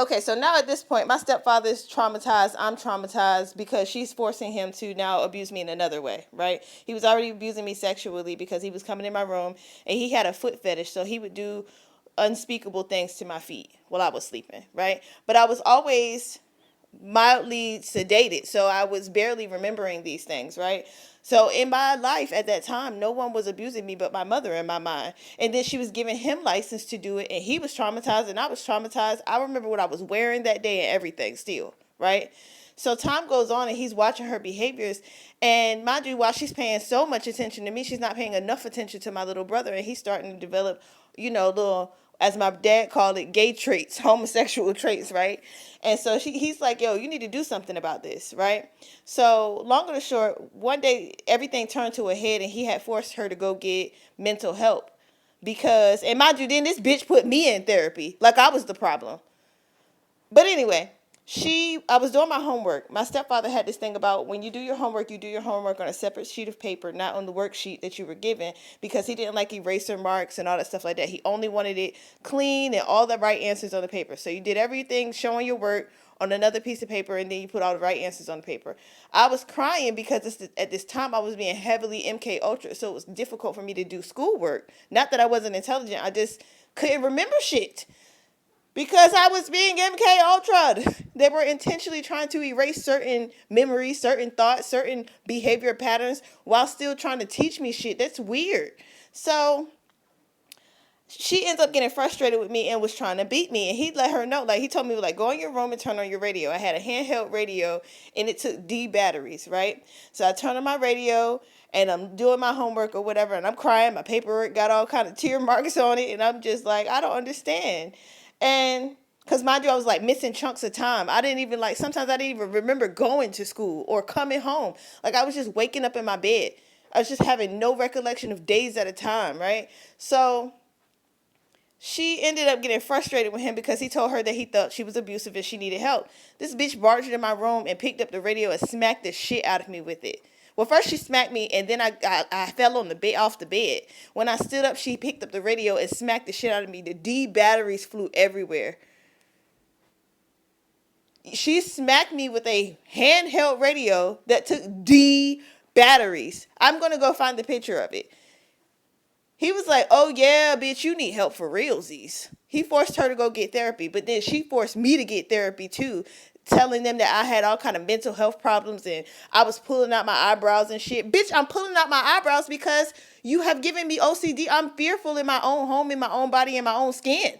Okay, so now at this point, my stepfather is traumatized. I'm traumatized because she's forcing him to now abuse me in another way, right? He was already abusing me sexually because he was coming in my room and he had a foot fetish, so he would do unspeakable things to my feet while I was sleeping, right? But I was always mildly sedated, so I was barely remembering these things, right? So in my life at that time, no one was abusing me but my mother in my mind. And then she was giving him license to do it, and he was traumatized and I was traumatized. I remember what I was wearing that day and everything still, right? So time goes on and he's watching her behaviors. And mind you, while she's paying so much attention to me, she's not paying enough attention to my little brother. And he's starting to develop, little, as my dad called it, gay traits, homosexual traits, right? And so he's like, yo, you need to do something about this, right? So long or short, one day everything turned to a head and he had forced her to go get mental help. Because, and mind you, then this bitch put me in therapy. Like I was the problem. But anyway, I was doing my homework. My stepfather had this thing about when you do your homework, you do your homework on a separate sheet of paper, not on the worksheet that you were given, because he didn't like eraser marks and all that stuff like that. He only wanted it clean and all the right answers on the paper. So you did everything showing your work on another piece of paper, and then you put all the right answers on the paper. I was crying because at this time I was being heavily MK Ultra, so it was difficult for me to do schoolwork. Not that I wasn't intelligent, I just couldn't remember shit. Because I was being MK Ultra. They were intentionally trying to erase certain memories, certain thoughts, certain behavior patterns while still trying to teach me shit. That's weird. So she ends up getting frustrated with me and was trying to beat me. And he let her know, like he told me, like, go in your room and turn on your radio. I had a handheld radio and it took D batteries, right? So I turned on my radio and I'm doing my homework or whatever and I'm crying. My paperwork got all kind of tear marks on it. And I'm just like, I don't understand. And because mind you, I was like missing chunks of time. I didn't even sometimes I didn't even remember going to school or coming home. Like I was just waking up in my bed. I was just having no recollection of days at a time, right? So she ended up getting frustrated with him because he told her that he thought she was abusive and she needed help. This bitch barged in my room and picked up the radio and smacked the shit out of me with it. Well, first she smacked me, and then I fell on the bed off the bed. When I stood up, she picked up the radio and smacked the shit out of me. The D batteries flew everywhere. She smacked me with a handheld radio that took D batteries. I'm gonna go find the picture of it. He was like, oh yeah, bitch, you need help for realsies. He forced her to go get therapy, but then she forced me to get therapy too, telling them that I had all kind of mental health problems and I was pulling out my eyebrows and shit. Bitch, I'm pulling out my eyebrows because you have given me OCD. I'm fearful in my own home, in my own body, in my own skin.